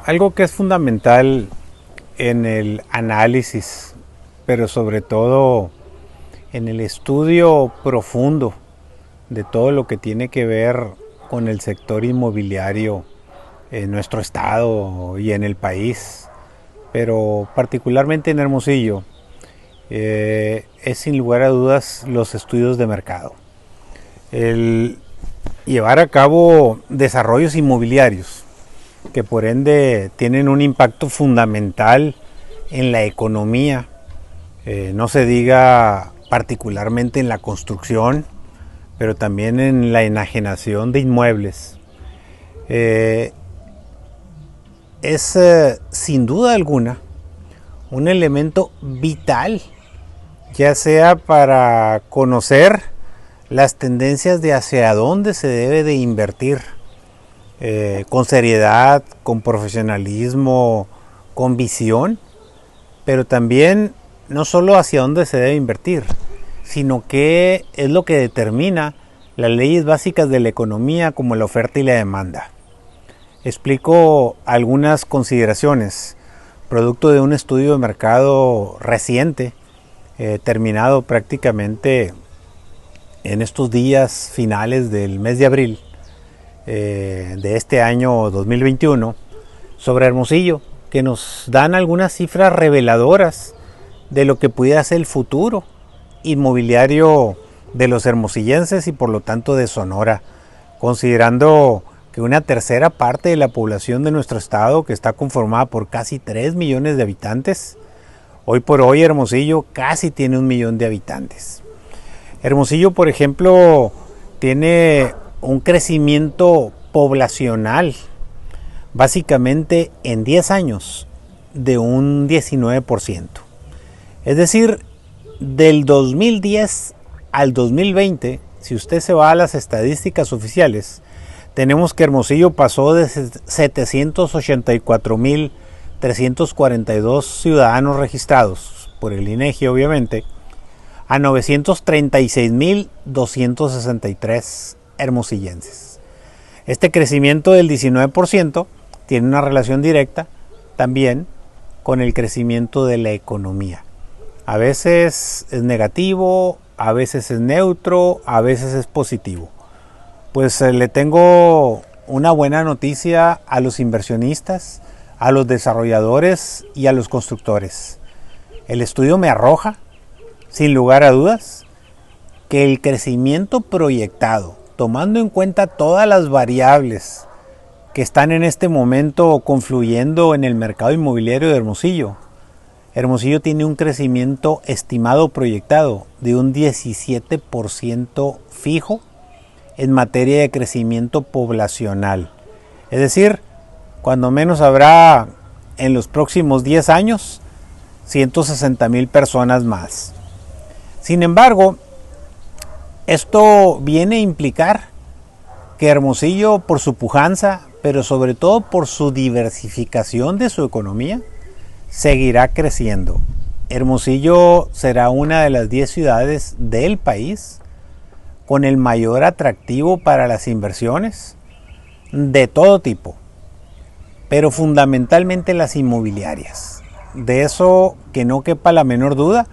Algo que es fundamental en el análisis, pero sobre todo en el estudio profundo de todo lo que tiene que ver con el sector inmobiliario en nuestro estado y en el país, pero particularmente en Hermosillo, es sin lugar a dudas los estudios de mercado. El llevar a cabo desarrollos inmobiliarios que por ende tienen un impacto fundamental en la economía, no se diga particularmente en la construcción, pero también en la enajenación de inmuebles. Es sin duda alguna un elemento vital, ya sea para conocer las tendencias de hacia dónde se debe de invertir, con seriedad, con profesionalismo, con visión, pero también no solo hacia dónde se debe invertir, sino qué es lo que determina las leyes básicas de la economía como la oferta y la demanda. Explico algunas consideraciones, producto de un estudio de mercado reciente, terminado prácticamente en estos días finales del mes de abril de este año 2021, sobre Hermosillo, que nos dan algunas cifras reveladoras de lo que pudiera ser el futuro inmobiliario de los hermosillenses y por lo tanto de Sonora, considerando que una tercera parte de la población de nuestro estado, que está conformada por casi 3 millones de habitantes, hoy por hoy Hermosillo casi tiene 1 millón de habitantes. Hermosillo, por ejemplo, tiene un crecimiento poblacional básicamente en 10 años de un 19%. Es decir, del 2010 al 2020, si usted se va a las estadísticas oficiales, tenemos que Hermosillo pasó de 784.342 ciudadanos registrados por el INEGI, obviamente, a 936.263 hermosillenses. Este crecimiento del 19% tiene una relación directa también con el crecimiento de la economía. A veces es negativo, a veces es neutro, a veces es positivo. Pues le tengo una buena noticia a los inversionistas, a los desarrolladores y a los constructores. El estudio me arroja, sin lugar a dudas, que el crecimiento proyectado, tomando en cuenta todas las variables que están en este momento confluyendo en el mercado inmobiliario de Hermosillo, Hermosillo tiene un crecimiento estimado proyectado de un 17% fijo en materia de crecimiento poblacional. Es decir, cuando menos habrá en los próximos 10 años 160,000 personas más. Sin embargo, esto viene a implicar que Hermosillo, por su pujanza, pero sobre todo por su diversificación de su economía, seguirá creciendo. Hermosillo será una de las 10 ciudades del país con el mayor atractivo para las inversiones de todo tipo, pero fundamentalmente las inmobiliarias. De eso que no quepa la menor duda,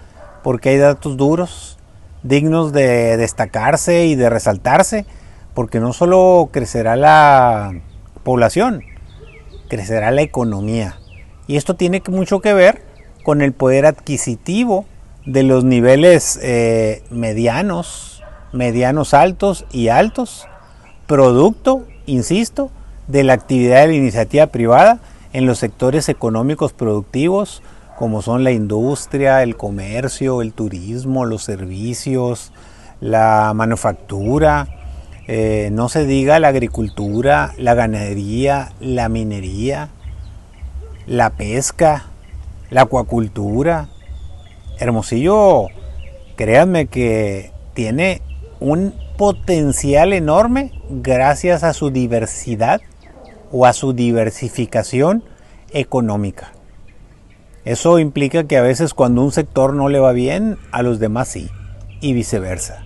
porque hay datos duros, dignos de destacarse y de resaltarse, porque no solo crecerá la población, crecerá la economía. Y esto tiene mucho que ver con el poder adquisitivo de los niveles medianos altos y altos, producto, insisto, de la actividad de la iniciativa privada en los sectores económicos productivos, como son la industria, el comercio, el turismo, los servicios, la manufactura, no se diga la agricultura, la ganadería, la minería, la pesca, la acuacultura. Hermosillo, créanme que tiene un potencial enorme gracias a su diversidad o a su diversificación económica. Eso implica que a veces cuando un sector no le va bien, a los demás sí, y viceversa.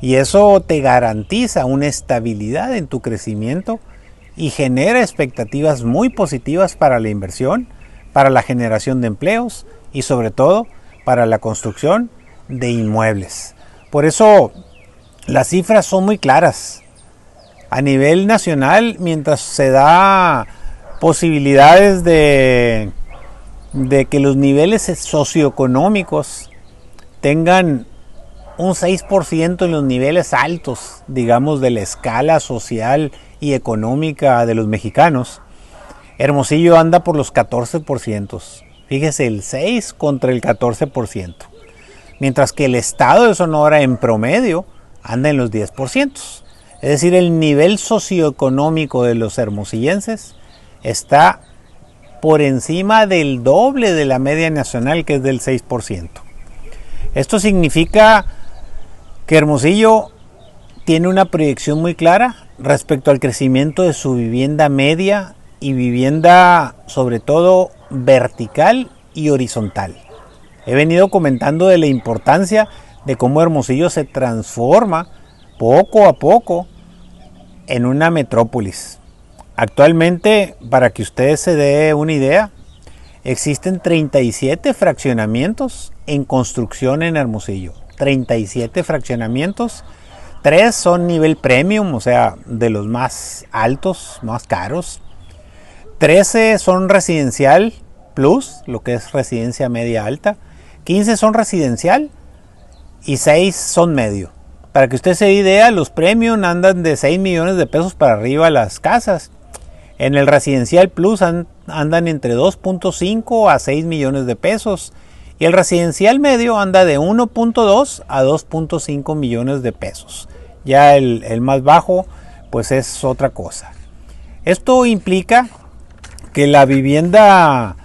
Y eso te garantiza una estabilidad en tu crecimiento y genera expectativas muy positivas para la inversión, para la generación de empleos y sobre todo para la construcción de inmuebles. Por eso las cifras son muy claras. A nivel nacional, mientras se da posibilidades de que los niveles socioeconómicos tengan un 6% en los niveles altos, digamos, de la escala social y económica de los mexicanos, Hermosillo anda por los 14%. Fíjese, el 6 contra el 14%. Mientras que el estado de Sonora en promedio anda en los 10%. Es decir, el nivel socioeconómico de los hermosillenses está por encima del doble de la media nacional, que es del 6%. Esto significa que Hermosillo tiene una proyección muy clara respecto al crecimiento de su vivienda media y vivienda sobre todo vertical y horizontal. He venido comentando de la importancia de cómo Hermosillo se transforma poco a poco en una metrópolis. Actualmente, para que ustedes se den una idea, existen 37 fraccionamientos en construcción en Hermosillo. 37 fraccionamientos, 3 son nivel premium, o sea, de los más altos, más caros. 13 son residencial plus, lo que es residencia media alta. 15 son residencial y 6 son medio. Para que usted se dé idea, los premium andan de 6 millones de pesos para arriba las casas. En el residencial plus andan entre 2.5 a 6 millones de pesos. Y el residencial medio anda de 1.2 a 2.5 millones de pesos. Ya el más bajo, pues es otra cosa. Esto implica que la vivienda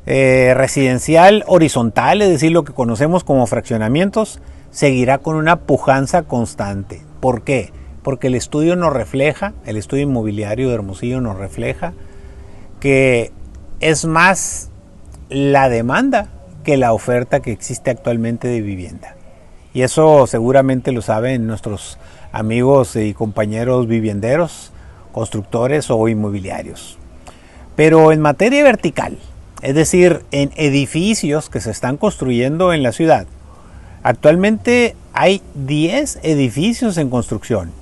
residencial horizontal, es decir, lo que conocemos como fraccionamientos, seguirá con una pujanza constante. ¿Por qué? Porque el estudio nos refleja, el estudio inmobiliario de Hermosillo nos refleja que es más la demanda que la oferta que existe actualmente de vivienda. Y eso seguramente lo saben nuestros amigos y compañeros vivienderos, constructores o inmobiliarios. Pero en materia vertical, es decir, en edificios que se están construyendo en la ciudad, actualmente hay 10 edificios en construcción.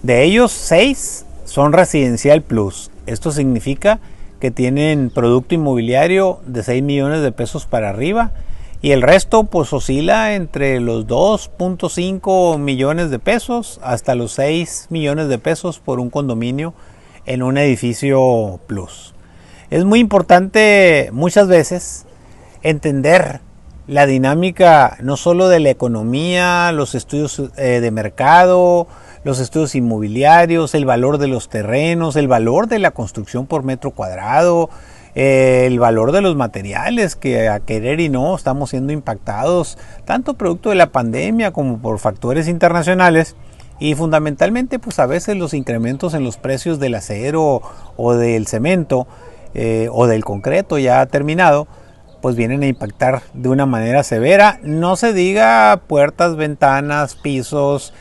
De ellos 6 son residencial plus. Esto significa que tienen producto inmobiliario de 6 millones de pesos para arriba y el resto pues oscila entre los 2.5 millones de pesos hasta los 6 millones de pesos por un condominio en un edificio plus. Es muy importante muchas veces entender la dinámica no solo de la economía, los estudios de mercado, los estudios inmobiliarios, el valor de los terrenos, el valor de la construcción por metro cuadrado, el valor de los materiales que a querer y no estamos siendo impactados, tanto producto de la pandemia como por factores internacionales y fundamentalmente pues a veces los incrementos en los precios del acero o del cemento o del concreto ya terminado pues vienen a impactar de una manera severa, no se diga puertas, ventanas, pisos,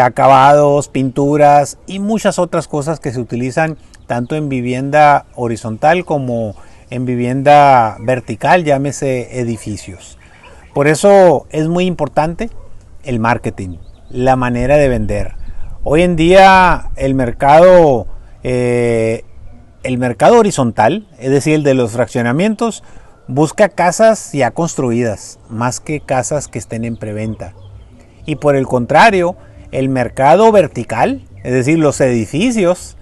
acabados, pinturas y muchas otras cosas que se utilizan tanto en vivienda horizontal como en vivienda vertical, llámese edificios. Por eso es muy importante el marketing, la manera de vender. Hoy en día el mercado horizontal, es decir, el de los fraccionamientos, busca casas ya construidas, más que casas que estén en preventa. Y por el contrario, el mercado vertical, es decir, los edificios,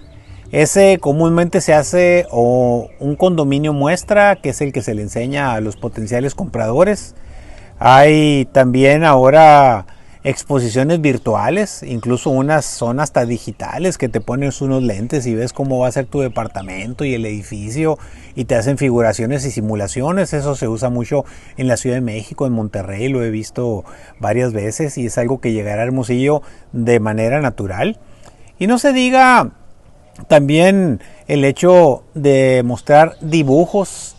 ese comúnmente se hace o un condominio muestra, que es el que se le enseña a los potenciales compradores. Hay también ahora exposiciones virtuales, incluso unas son hasta digitales que te pones unos lentes y ves cómo va a ser tu departamento y el edificio y te hacen figuraciones y simulaciones. Eso se usa mucho en la Ciudad de México, en Monterrey, lo he visto varias veces y es algo que llegará a Hermosillo de manera natural. Y no se diga también el hecho de mostrar dibujos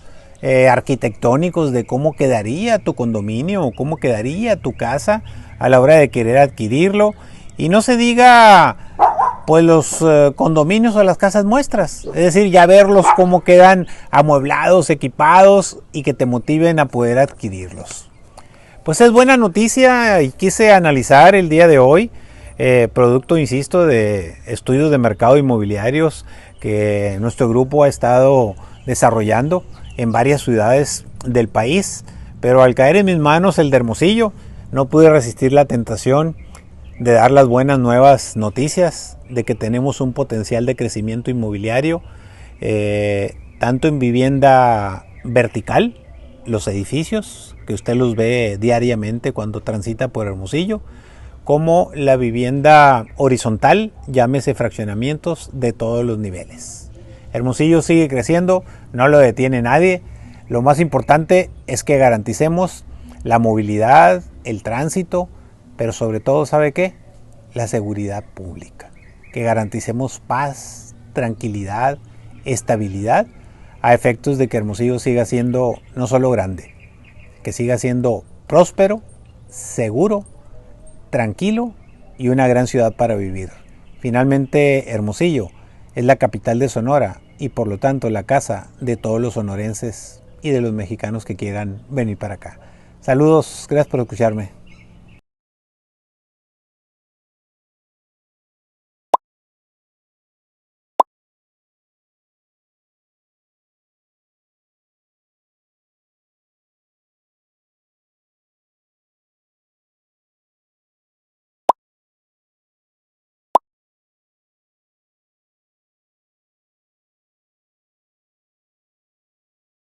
arquitectónicos de cómo quedaría tu condominio o cómo quedaría tu casa a la hora de querer adquirirlo. Y no se diga pues los condominios o las casas muestras, es decir, ya verlos cómo quedan amueblados, equipados y que te motiven a poder adquirirlos. Pues es buena noticia y quise analizar el día de hoy, producto, insisto, de estudios de mercado inmobiliarios que nuestro grupo ha estado desarrollando en varias ciudades del país, pero al caer en mis manos el de Hermosillo, no pude resistir la tentación de dar las buenas nuevas noticias de que tenemos un potencial de crecimiento inmobiliario, tanto en vivienda vertical, los edificios, que usted los ve diariamente cuando transita por Hermosillo, como la vivienda horizontal, llámese fraccionamientos de todos los niveles. Hermosillo sigue creciendo, no lo detiene nadie. Lo más importante es que garanticemos la movilidad, el tránsito, pero sobre todo, ¿sabe qué? La seguridad pública. Que garanticemos paz, tranquilidad, estabilidad, a efectos de que Hermosillo siga siendo no solo grande, que siga siendo próspero, seguro, tranquilo y una gran ciudad para vivir. Finalmente, Hermosillo es la capital de Sonora y por lo tanto la casa de todos los sonorenses y de los mexicanos que quieran venir para acá. Saludos, gracias por escucharme.